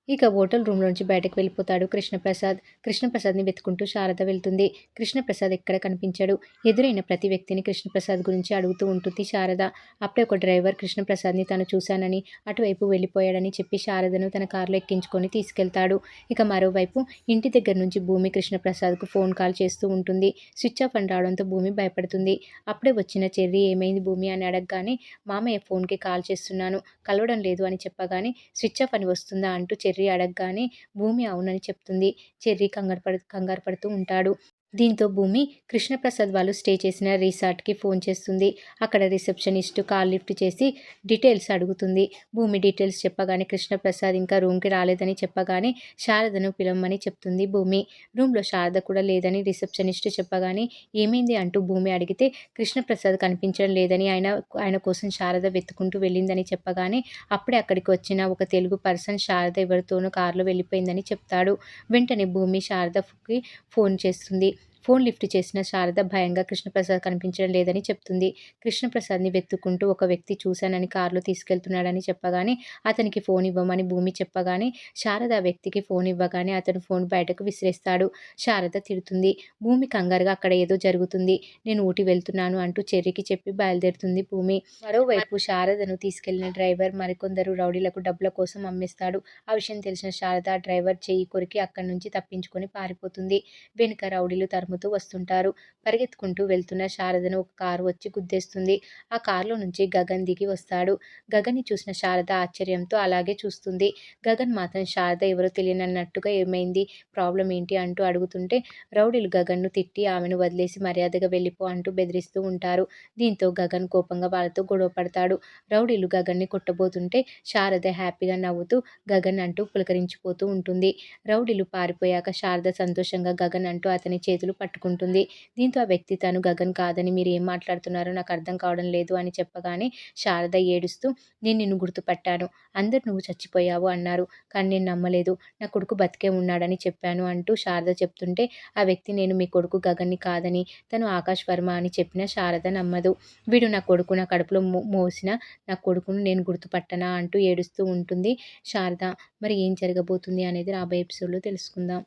ఇక హోటల్ రూమ్‌లోంచి బయటకు వెళ్ళిపోతాడు కృష్ణప్రసాద్. కృష్ణప్రసాద్‌ని వెతుకుంటూ శారద వెళ్తుంది. కృష్ణప్రసాద్ ఎక్కడ కనిపించడు. ఎదురైన ప్రతి వ్యక్తిని కృష్ణప్రసాద్ గురించి అడుగుతూ ఉంటుంది శారద. అప్పుడే ఒక డ్రైవర్ కృష్ణప్రసాద్‌ని తను చూశానని, అటువైపు వెళ్ళిపోయాడని చెప్పి శారదను తన కారులో ఎక్కించుకొని తీసుకెళ్తాడు. ఇక మరోవైపు ఇంటి దగ్గర నుంచి భూమి కృష్ణప్రసాద్‌కు ఫోన్ కాల్ చేస్తూ ఉంటుంది. స్విచ్ ఆఫ్ అని రావడంతో భూమి భయపడుతుంది. అప్పుడే వచ్చిన చెర్రీ ఏమైంది భూమి అని అడగగానే, మామయ్య ఫోన్‌కి కాల్ చేస్తున్నాను, కలవడం లేదు అని చెప్పగానే, స్విచ్ ఆఫ్ అని వస్తుందా అంటూ చెర్రీ అడగగానే భూమి అవునని చెప్తుంది. చెర్రీ కంగారు పడుతూ ఉంటాడు. దీంతో భూమి కృష్ణప్రసాద్ వాళ్ళు స్టే చేసిన రిసార్ట్‌కి ఫోన్ చేస్తుంది. అక్కడ రిసెప్షనిస్ట్ కాల్ లిఫ్ట్ చేసి డీటెయిల్స్ అడుగుతుంది. భూమి డీటెయిల్స్ చెప్పగానే కృష్ణప్రసాద్ ఇంకా రూమ్‌కి రాలేదని చెప్పగానే శారదను పిలవమని చెప్తుంది భూమి. రూమ్‌లో శారద కూడా లేదని రిసెప్షనిస్ట్ చెప్పగానే ఏమైంది అంటూ భూమి అడిగితే కృష్ణప్రసాద్ కనిపించడం లేదని, ఆయన కోసం శారద వెతుకుంటూ వెళ్ళిందని చెప్పగానే అప్పుడే అక్కడికి వచ్చిన ఒక తెలుగు పర్సన్ శారద ఎవరితోనో కారులో వెళ్ళిపోయిందని చెప్తాడు. వెంటనే భూమి శారదకి ఫోన్ చేస్తుంది. ఫోన్ లిఫ్ట్ చేసిన శారద భయంగా కృష్ణప్రసాద్ కనిపించడం లేదని చెప్తుంది. కృష్ణప్రసాద్‌ని వెతుక్కుంటూ ఒక వ్యక్తి చూశానని కారులో తీసుకెళ్తున్నాడని చెప్పగానే అతనికి ఫోన్ ఇవ్వమని భూమి చెప్పగానే శారద ఆ వ్యక్తికి ఫోన్ ఇవ్వగానే అతను ఫోన్ బయటకు విసిరేస్తాడు. శారద తిడుతుంది. భూమి కంగారుగా అక్కడ ఏదో జరుగుతుంది, నేను ఊటీ వెళ్తున్నాను అంటూ చెర్రీకి చెప్పి బయలుదేరుతుంది భూమి. మరోవైపు శారదను తీసుకెళ్లిన డ్రైవర్ మరికొందరు రౌడీలకు డబ్బుల కోసం అమ్మేస్తాడు. ఆ విషయం తెలిసిన శారద ఆ డ్రైవర్ చెయ్యి కొరికి అక్కడి నుంచి తప్పించుకొని పారిపోతుంది. వెనుక రౌడీలు తరుముతూ వస్తుంటారు. పరిగెత్తుకుంటూ వెళ్తున్న శారదను ఒక కారు వచ్చి గుద్దేస్తుంది. ఆ కారులో నుంచి గగన్ దిగి వస్తాడు. గగన్‌ని చూసిన శారద ఆశ్చర్యంతో అలాగే చూస్తుంది. గగన్ మాత్రం శారద ఎవరో తెలియనన్నట్టుగా ఏమైంది, ప్రాబ్లమ్ ఏంటి అంటూ అడుగుతుంటే రౌడీలు గగన్‌ను తిట్టి ఆమెను వదిలేసి మర్యాదగా వెళ్ళిపో అంటూ బెదిరిస్తూ ఉంటారు. దీంతో గగన్ కోపంగా వాళ్ళతో గొడవ పడతాడు. రౌడీలు గగన్‌ని కొట్టబోతుంటే శారద హ్యాపీగా నవ్వుతూ గగన్ అంటూ పులకరించిపోతూ ఉంటుంది. రౌడీలు పారిపోయాక శారద సంతోషంగా గగన్ అంటూ అతని చేతులు పట్టుకుంటుంది. దీంతో ఆ వ్యక్తి తను గగన్ కాదని, మీరు ఏం మాట్లాడుతున్నారో నాకు అర్థం కావడం లేదు అని చెప్పగానే శారద ఏడుస్తూ, నేను నిన్ను గుర్తుపట్టాను, అందరూ నువ్వు చచ్చిపోయావు అన్నారు, కానీ నేను నమ్మలేదు, నా కొడుకు బతికే ఉన్నాడని చెప్పాను అంటూ శారద చెప్తుంటే ఆ వ్యక్తి నేను మీ కొడుకు గగన్‌ని కాదని, తను ఆకాష్ వర్మ అని చెప్పినా శారద నమ్మదు. వీడు నా కొడుకు, నా కడుపులో మోసిన నా కొడుకును నేను గుర్తుపట్టనా అంటూ ఏడుస్తూ ఉంటుంది శారద. మరి ఏం జరగబోతుంది అనేది రాబోయే ఎపిసోడ్‌లో తెలుసుకుందాం.